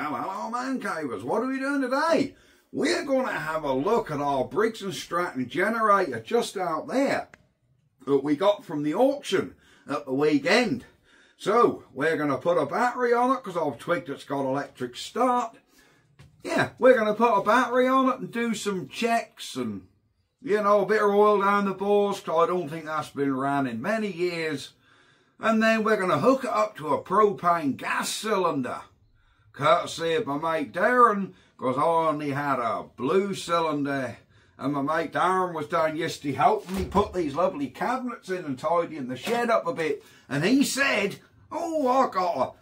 Well, hello man cavers, what are we doing today? We're going to have a look at our Briggs & Stratton generator just out there that we got from the auction at the weekend. So, we're going to put a battery on it because I've twigged it's got electric start. Yeah, we're going to put a battery on it and do some checks and, you know, a bit of oil down the bores because I don't think that's been ran in many years. And then we're going to hook it up to a propane gas cylinder. Courtesy of my mate Darren, because I only had a blue cylinder. And my mate Darren was down yesterday helping me put these lovely cabinets in and tidying the shed up a bit. And he said, oh, I got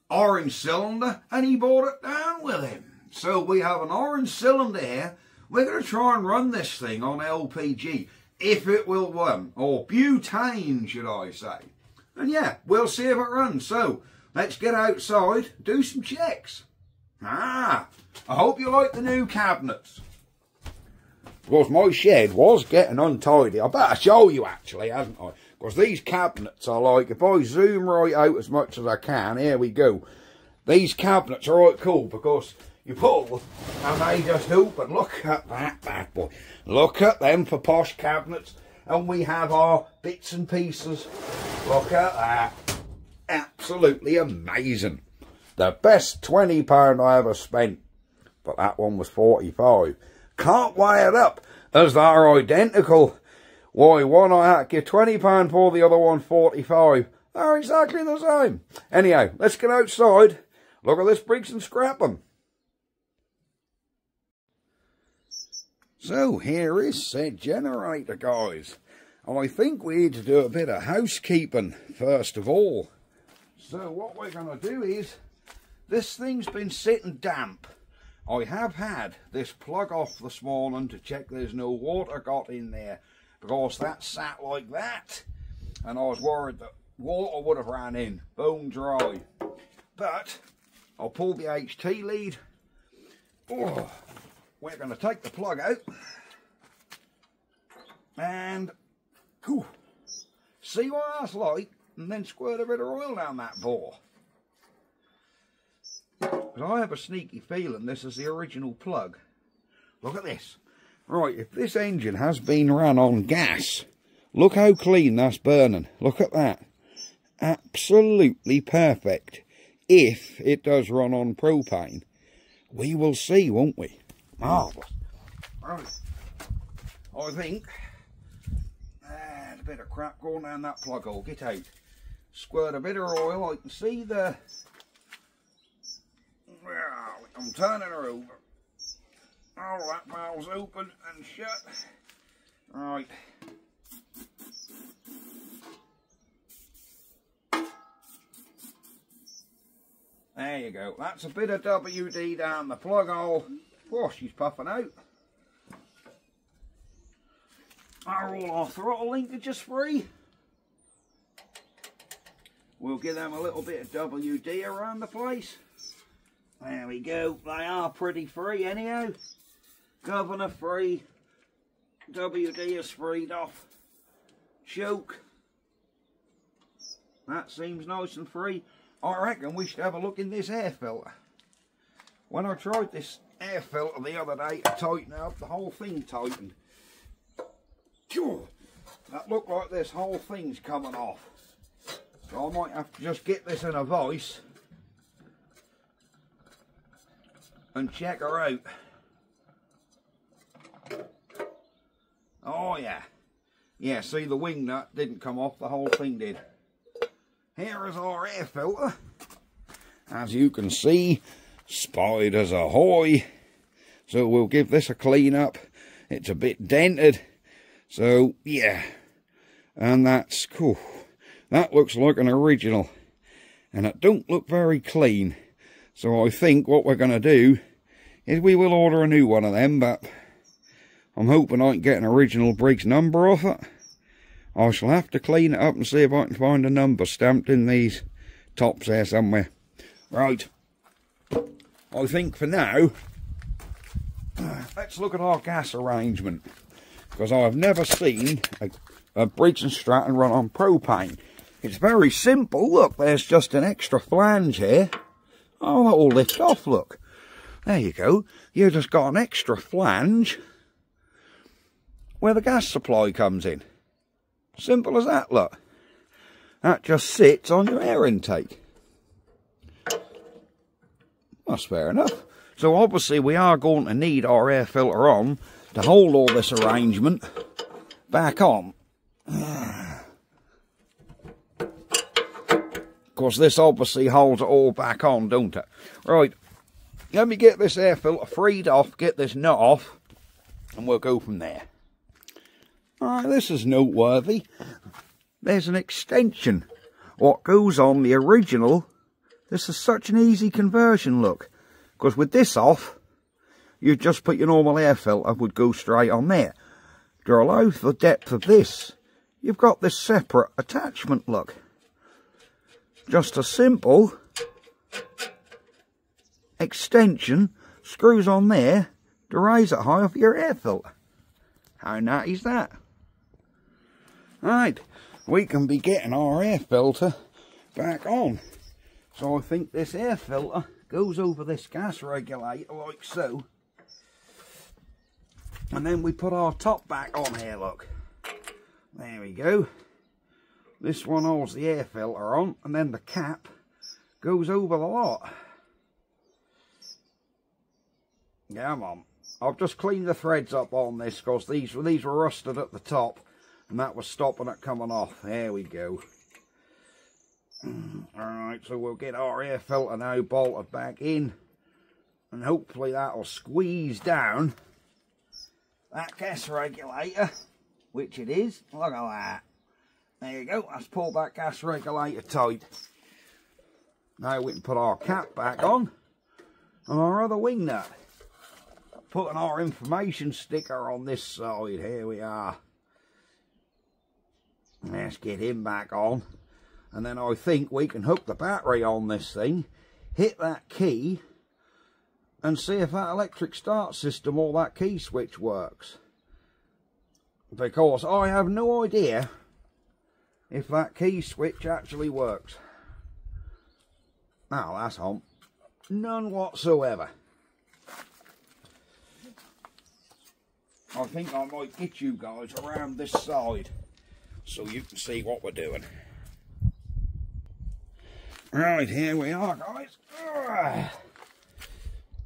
a orange cylinder, and he brought it down with him. So we have an orange cylinder here. We're going to try and run this thing on LPG, if it will run, or butane, should I say. And yeah, we'll see if it runs. So let's get outside, do some checks. I hope you like the new cabinets. Because my shed was getting untidy. I better show you actually, hasn't I? Because these cabinets are like, if I zoom right out as much as I can, here we go. These cabinets are right cool because you pull and they just open. Look at that bad boy. Look at them for posh cabinets. And we have our bits and pieces. Look at that. Absolutely amazing. The best £20 I ever spent. But that one was 45. Can't weigh it up as they're identical. Why, one I had to give £20 for, the other one 45. They're exactly the same. Anyhow, let's get outside. Look at this Briggs & Stratton. So here is said generator, guys. I think we need to do a bit of housekeeping first of all. So what we're going to do is, this thing's been sitting damp. I have had this plug off this morning to check there's no water got in there, because that sat like that and I was worried that water would have ran in, bone dry. But I'll pull the HT lead. Oh, we're going to take the plug out and see what that's like, and then squirt a bit of oil down that bore. Because I have a sneaky feeling this is the original plug. Look at this. Right, if this engine has been run on gas, look how clean that's burning. Look at that. Absolutely perfect. If it does run on propane, we will see, won't we? Marvellous. Right. I think there's a bit of crap going down that plug hole. Get out. Squirt a bit of oil. I can see the... Well, I'm turning her over. Oh, that valve's open and shut. Right. There you go. That's a bit of WD down the plug hole. Oh, she's puffing out. Are all our throttle linkages free? We'll give them a little bit of WD around the place. There we go. They are pretty free anyhow. Governor free. WD is freed off. Choke. That seems nice and free. I reckon we should have a look in this air filter. When I tried this air filter the other day to tighten it up, the whole thing tightened. That looked like this whole thing's coming off. So I might have to just get this in a vice and check her out. Oh yeah. Yeah, see, the wing nut didn't come off, the whole thing did. Here is our air filter. As you can see, spiders ahoy. So we'll give this a clean up. It's a bit dented. So yeah. And that's cool. That looks like an original. And it don't look very clean. So I think what we're going to do is we will order a new one of them, but I'm hoping I can get an original Briggs number off it. I shall have to clean it up and see if I can find a number stamped in these tops there somewhere. Right. I think for now, let's look at our gas arrangement. Because I have never seen a Briggs & Stratton run on propane. It's very simple. Look, there's just an extra flange here. Oh, that'll lift off, look. There you go. You've just got an extra flange where the gas supply comes in. Simple as that, look. That just sits on your air intake. That's fair enough. So obviously we are going to need our air filter on to hold all this arrangement back on. Because this obviously holds it all back on, don't it? Right, let me get this air filter freed off, get this nut off, and we'll go from there. Alright, this is noteworthy. There's an extension. What goes on the original. This is such an easy conversion, look. Because with this off, you just put your normal air filter, would go straight on there. To allow for the depth of this, you've got this separate attachment, look. Just a simple extension, screws on there to raise it high off your air filter. How natty is that? Right, we can be getting our air filter back on. So I think this air filter goes over this gas regulator like so. And then we put our top back on here, look. There we go. This one holds the air filter on, and then the cap goes over the lot. Come on. I've just cleaned the threads up on this because these were rusted at the top, and that was stopping it coming off. There we go. Alright, so we'll get our air filter now bolted back in, and hopefully that'll squeeze down that gas regulator, which it is. Look at that. There you go, let's pull that gas regulator tight. Now we can put our cap back on and our other wing nut. Putting our information sticker on this side, here we are. Let's get him back on. And then I think we can hook the battery on this thing, hit that key, and see if that electric start system or that key switch works. Because I have no idea if that key switch actually works. Now that's on. None whatsoever. I think I might get you guys around this side so you can see what we're doing. Right, here we are, guys.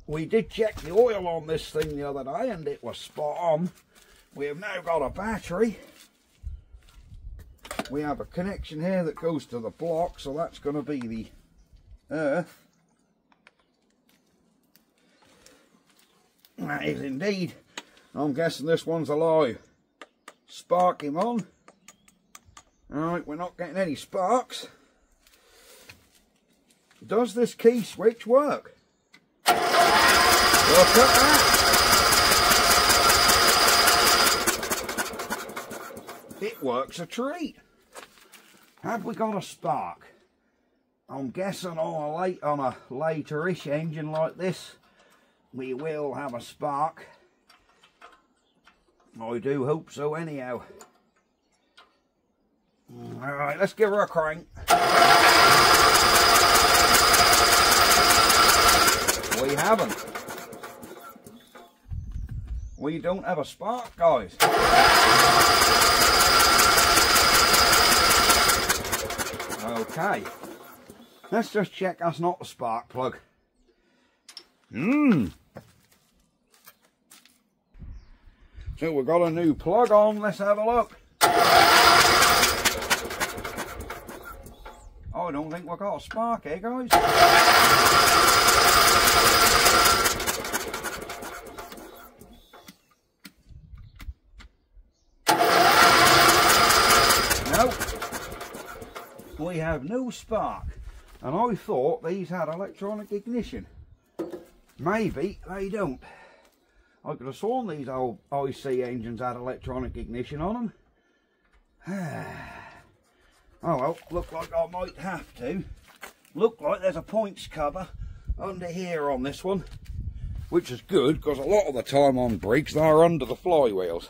We did check the oil on this thing the other day and it was spot on. We have now got a battery. We have a connection here that goes to the block, so that's going to be the earth. That is indeed. I'm guessing this one's alive. Spark him on. Alright, we're not getting any sparks. Does this key switch work? Look at that! It works a treat. Have we got a spark? I'm guessing on a later-ish engine like this, we will have a spark. I do hope so anyhow. Alright, let's give her a crank. We haven't. We don't have a spark, guys. Okay. Let's just check that's not the spark plug. So we've got a new plug on. Let's have a look. Oh, I don't think we've got a spark here, guys. No, we have no spark. And I thought these had electronic ignition. Maybe they don't. I could have sworn these old IC engines had electronic ignition on them. Oh well, look like I might have to. Look like there's a points cover under here on this one, which is good because a lot of the time on brakes they're under the flywheels.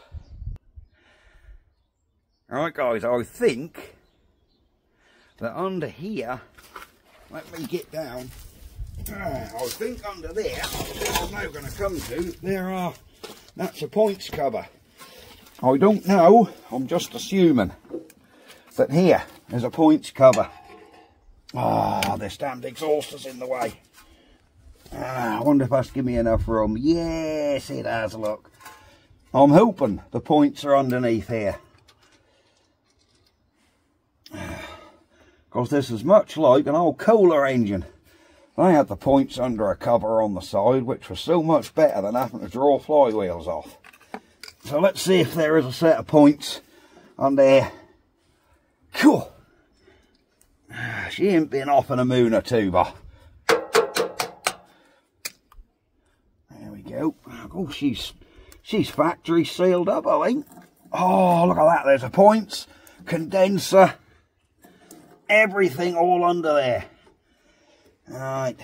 Alright guys, I think that under here, let me get down I think under there, I'm now going to come to, that's a points cover. I don't know, I'm just assuming. But here, there's a points cover. Ah, this damned exhauster's in the way. I wonder if that's give me enough room. Yes, it has, look. I'm hoping the points are underneath here. Because this is much like an old Kohler engine. I had the points under a cover on the side, which was so much better than having to draw flywheels off. So let's see if there is a set of points on there. Cool. She ain't been off in a moon or two, but there we go. Oh, she's factory sealed up, I think. Oh, look at that. There's a points, condenser, everything all under there. Right.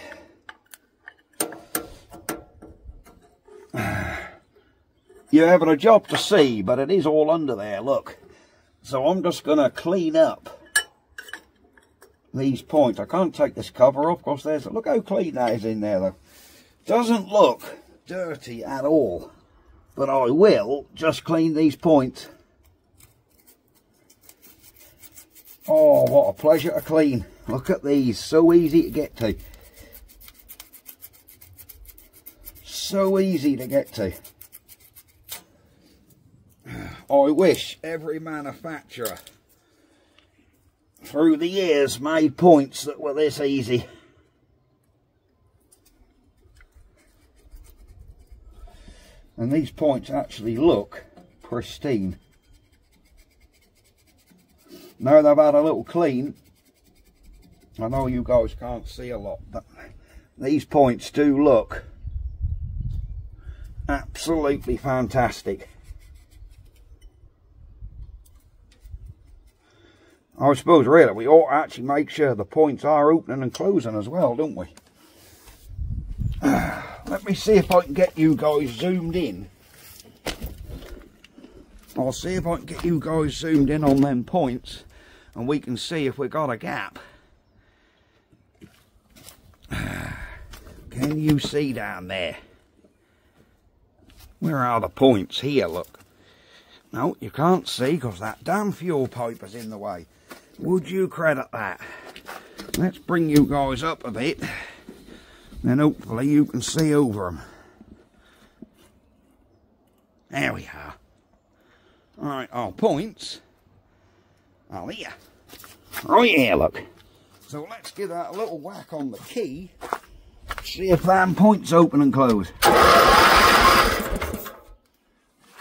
You're having a job to see, but it is all under there, look. So I'm just going to clean up these points. I can't take this cover off because there's, look how clean that is in there though. Doesn't look dirty at all. But I will just clean these points. Oh, what a pleasure to clean. Look at these, so easy to get to. So easy to get to. I wish every manufacturer through the years made points that were this easy. And these points actually look pristine. Now they've had a little clean. I know you guys can't see a lot, but these points do look absolutely fantastic. I suppose really we ought to actually make sure the points are opening and closing as well, don't we? Let me see if I can get you guys zoomed in. I'll see if I can get you guys zoomed in on them points and we can see if we've got a gap. Can you see down there? Where are the points? Here, look. No, you can't see because that damn fuel pipe is in the way. Would you credit that? Let's bring you guys up a bit. Then hopefully you can see over them. There we are. Alright, our points are here. Right here, look. So let's give that a little whack on the key. See if them points open and close.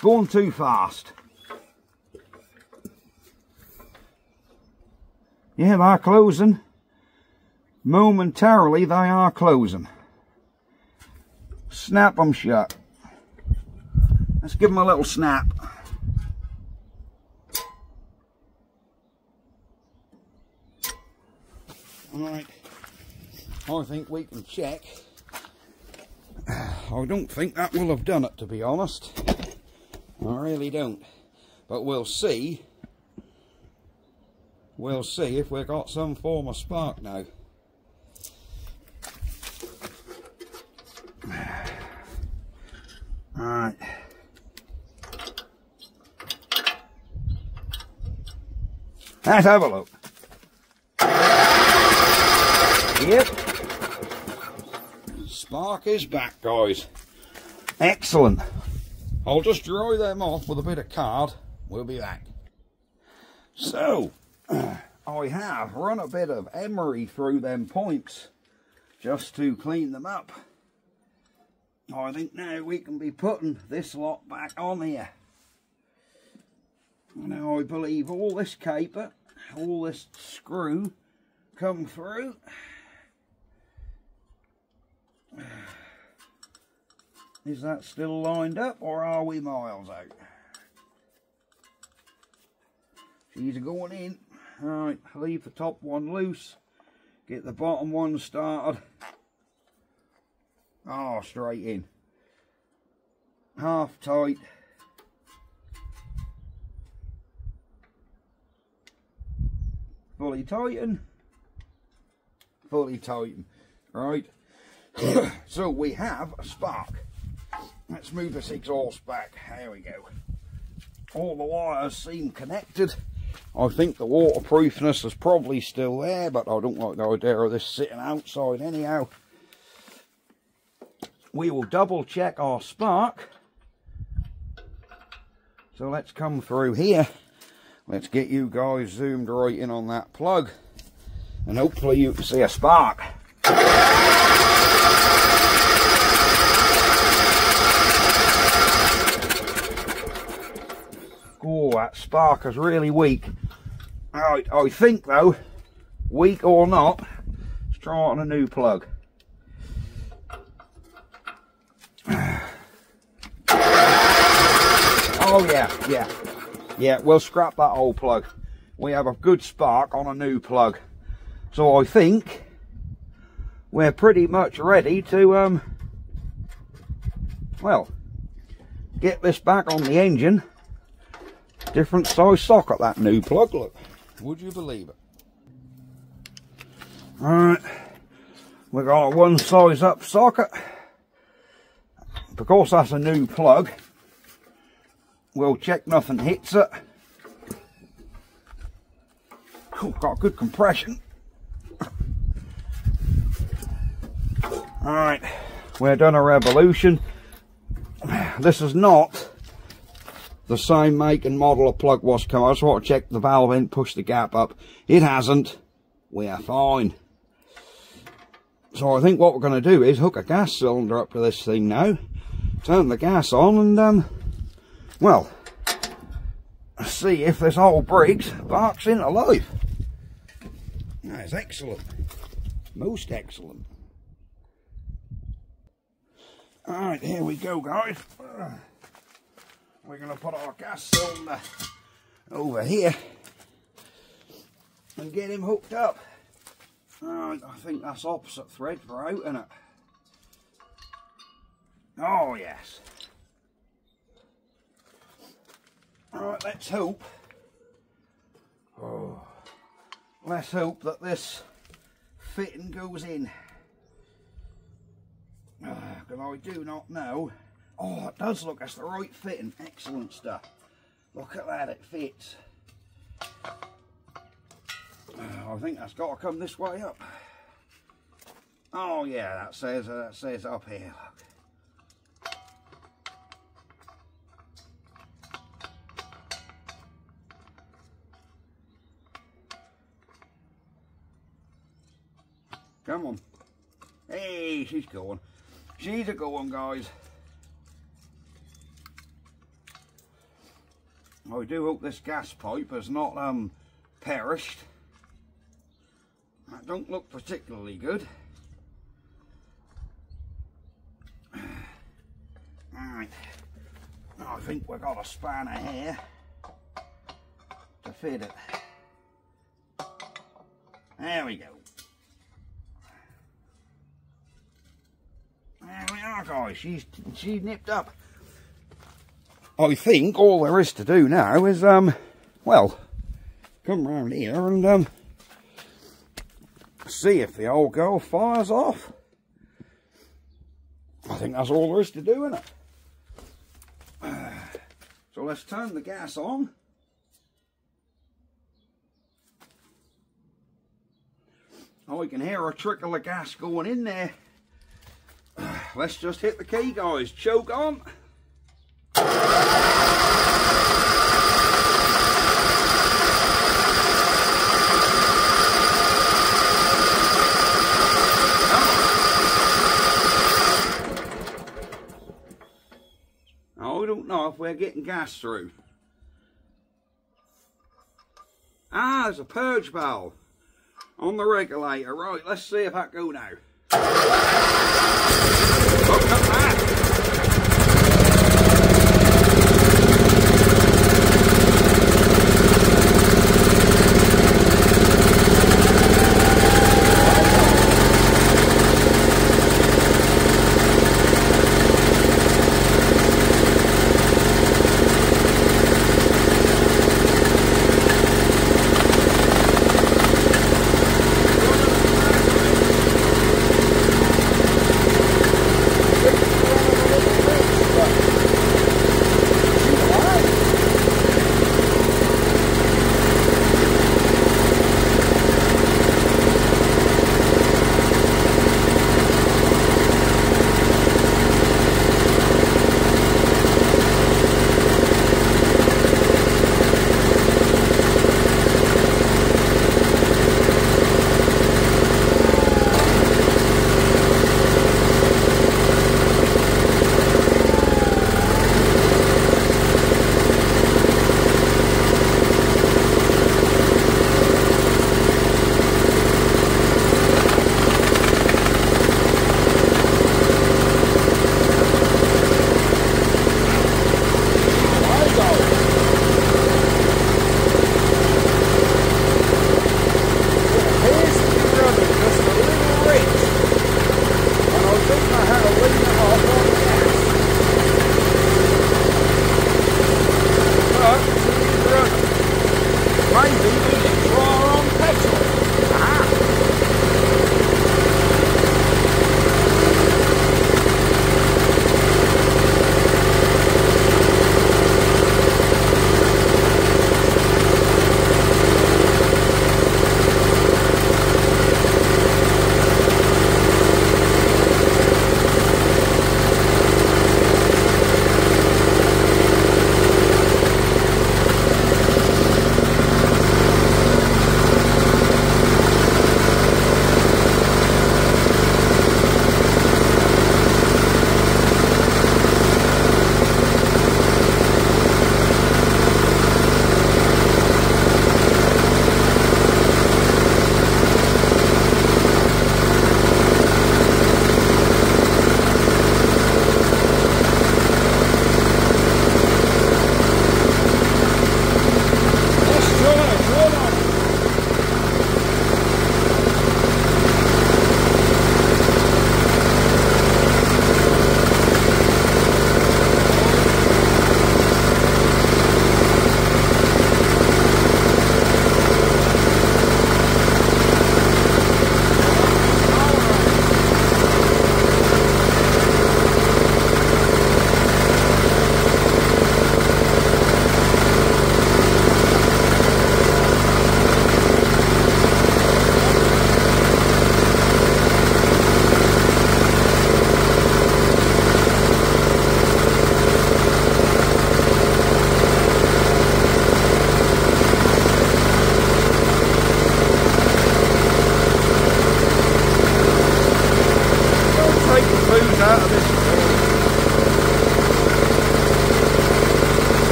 Going too fast. Yeah, they're closing. Momentarily they are closing. Snap them shut. Let's give them a little snap. Alright, I think we can check. I don't think that will have done it, to be honest. I really don't. But we'll see. We'll see if we've got some form of spark now. Alright. Let's have a look. Yep. Spark is back, guys. Excellent. I'll just dry them off with a bit of card. We'll be back. So, I have run a bit of emery through them points just to clean them up. I think now we can be putting this lot back on here. Now I believe all this caper, all this screw come through. Is that still lined up or are we miles out? She's going in. Alright, leave the top one loose. Get the bottom one started. Oh, straight in. Half tight. Fully tighten. Fully tighten. Right. So we have a spark. Let's move this exhaust back. There we go. All the wires seem connected. I think the waterproofness is probably still there, but I don't like the idea of this sitting outside anyhow. We will double check our spark. So let's come through here. Let's get you guys zoomed right in on that plug. And hopefully you can see a spark. Oh, that spark is really weak. I think though, weak or not, let's try on a new plug. Oh yeah, we'll scrap that old plug. We have a good spark on a new plug. So I think we're pretty much ready to, well, get this back on the engine. Different size socket, that new plug, look. Would you believe it? Alright, we've got a one size up socket. Because that's a new plug, we'll check nothing hits it. Oh, got good compression. Alright, we're done a revolution. This is not the same make and model of plug was coming. I just want to check the valve in, push the gap up. It hasn't. We are fine. So I think what we're going to do is hook a gas cylinder up to this thing now, turn the gas on, and well, see if this old brakes barks into life. That's excellent. Most excellent. Alright, here we go, guys. We're going to put our gas cylinder over here and get him hooked up. I think that's opposite thread for out, isn't it? Oh yes. Alright, let's hope. Let's hope that this fitting goes in. Because I do not know. Oh, it does look, that's the right fitting. Excellent stuff. Look at that, it fits. I think that's got to come this way up. Oh yeah, that says up here, look. Come on. Hey, she's going. She's a going, guys. I do hope this gas pipe has not perished. That don't look particularly good. Alright. I think we've got a spanner here to fit it. There we go. There we are, guys. She's nipped up. I think all there is to do now is, well, come round here and, see if the old girl fires off. I think that's all there is to do, isn't it? So let's turn the gas on. Oh, you can hear a trickle of gas going in there. Let's just hit the key, guys. Choke on. I don't know if we're getting gas through. Ah, there's a purge valve on the regulator. Right, let's see if that go now. Look at that!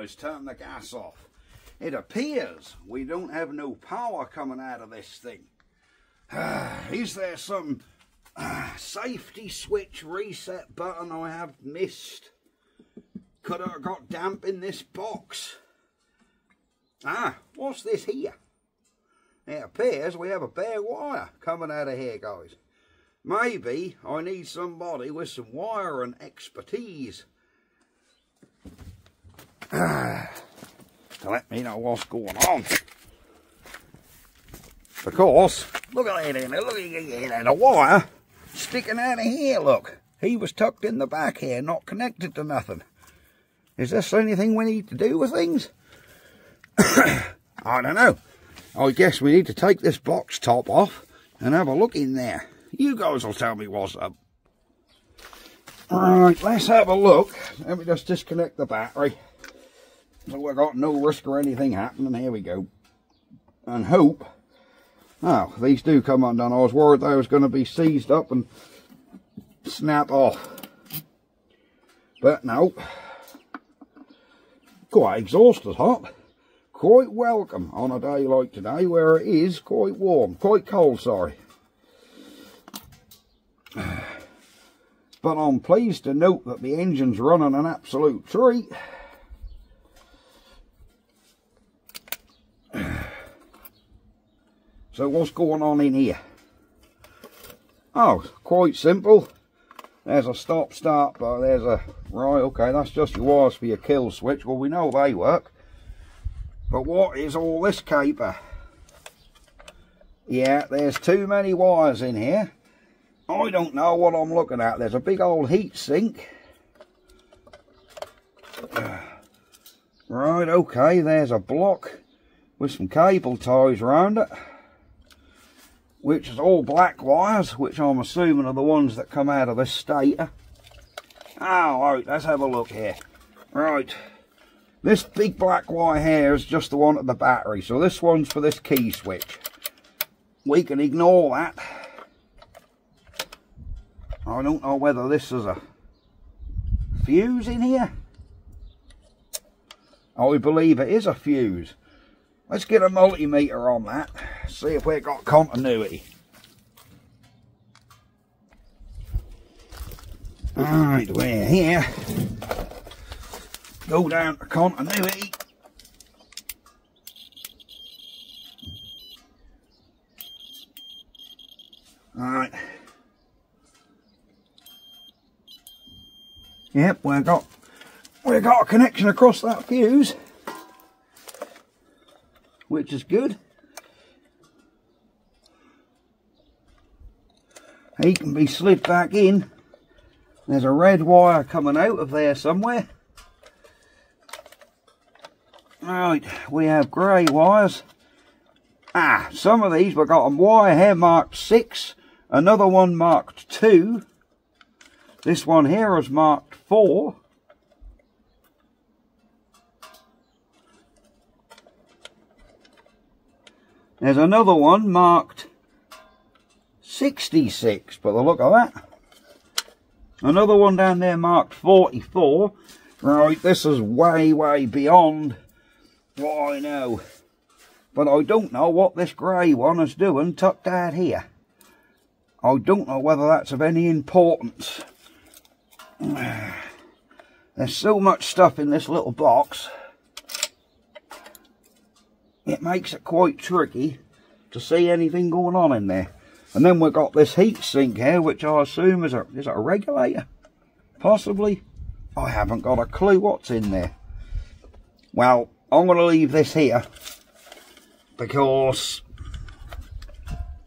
guys, turn the gas off. It appears we don't have no power coming out of this thing. Is there some safety switch reset button I have missed? Could I have got damp in this box? What's this here? It appears we have a bare wire coming out of here, guys. Maybe I need somebody with some wiring expertise to let me know what's going on. Because, look at that, look at that, the wire sticking out of here, look. He was tucked in the back here, not connected to nothing. Is this anything we need to do with things? I don't know. I guess we need to take this box top off and have a look in there. You guys will tell me what's up. Alright, let's have a look. Let me just disconnect the battery. So we've got no risk of anything happening. Here we go. And hope. Oh, these do come undone. I was worried they was going to be seized up and snap off. But no. Quite exhausted, hot. Quite welcome on a day like today where it is quite warm. Quite cold, sorry. But I'm pleased to note that the engine's running an absolute treat. So what's going on in here? Oh, quite simple. There's a stop-start, but there's a... Right, okay, that's just your wires for your kill switch. Well, we know they work. But what is all this caper? Yeah, there's too many wires in here. I don't know what I'm looking at. There's a big old heat sink. Right, okay, there's a block with some cable ties around it, which is all black wires, which I'm assuming are the ones that come out of this stator. Oh, right, let's have a look here. Right, this big black wire here is just the one at the battery, so this one's for this key switch. We can ignore that. I don't know whether this is a fuse in here. I believe it is a fuse. Let's get a multimeter on that, see if we've got continuity. Alright, we're here. Go down to continuity. Alright. Yep, we've got a connection across that fuse, which is good. He can be slid back in. There's a red wire coming out of there somewhere. Right, we have grey wires. Some of these we've got a wire here marked 6, another one marked 2. This one here is marked 4. There's another one marked 66, by the look of that. Another one down there marked 44. Right, this is way, way beyond what I know. But I don't know what this grey one is doing tucked out here. I don't know whether that's of any importance. There's so much stuff in this little box, it makes it quite tricky to see anything going on in there. And then we've got this heat sink here, which I assume is it a regulator? Possibly. I haven't got a clue what's in there. Well, I'm going to leave this here because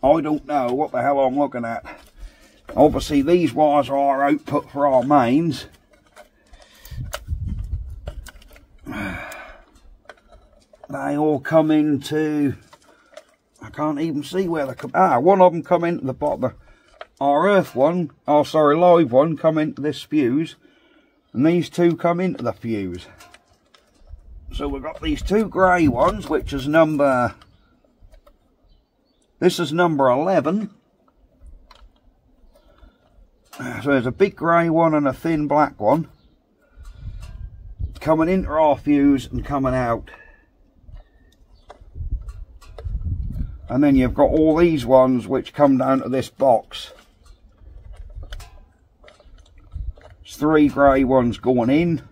I don't know what the hell I'm looking at. Obviously these wires are our output for our mains. They all come into, I can't even see where they come. One of them come into the bottom. Our live one come into this fuse, and these two come into the fuse. So we've got these two grey ones, which is this is number 11. So there's a big grey one and a thin black one. coming into our fuse and coming out. And then you've got all these ones which come down to this box. There's 3 grey ones going in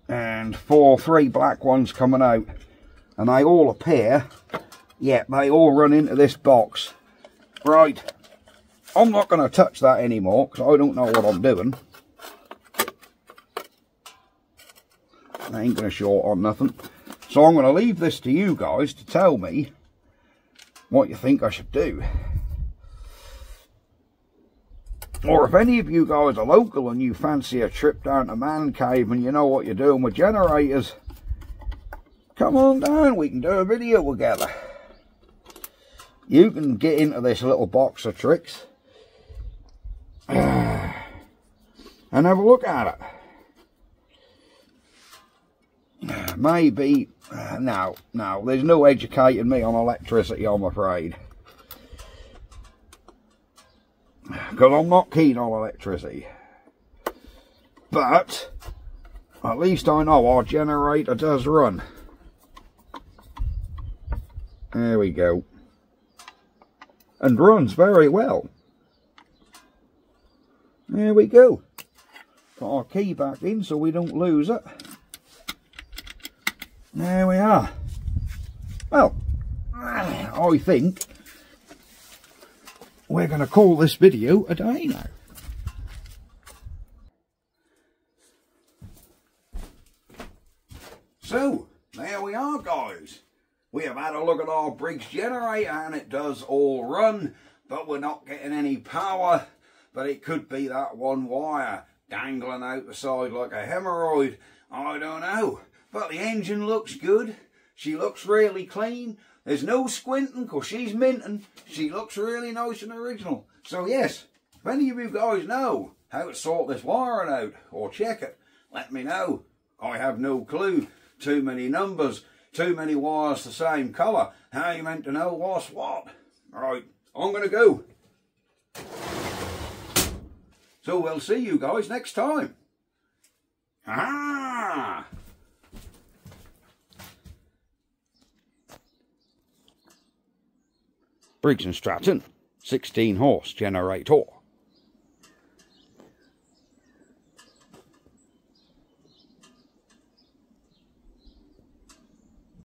and 3 black ones coming out. And they all appear, yeah, they all run into this box. Right, I'm not going to touch that anymore because I don't know what I'm doing. I ain't going to short on nothing. So I'm going to leave this to you guys to tell me what you think I should do. Or if any of you guys are local and you fancy a trip down to Man Cave and you know what you're doing with generators, come on down, we can do a video together. You can get into this little box of tricks and have a look at it. Maybe, no, there's no educating me on electricity, I'm afraid. Because I'm not keen on electricity. But, at least I know our generator does run. There we go. And runs very well. There we go. Got our key back in so we don't lose it. There we are. Well, I think we're going to call this video a day now. So, there we are, guys. We have had a look at our Briggs generator and it does all run, but we're not getting any power. But it could be that one wire dangling out the side like a hemorrhoid. I don't know. But the engine looks good. She looks really clean. There's no squinting because she's minting. She looks really nice and original. So yes, if any of you guys know how to sort this wiring out or check it, let me know. I have no clue. Too many numbers, too many wires the same colour. How are you meant to know what's what? Right, I'm going to go. So we'll see you guys next time. Ah! Briggs & Stratton 16 horse generator.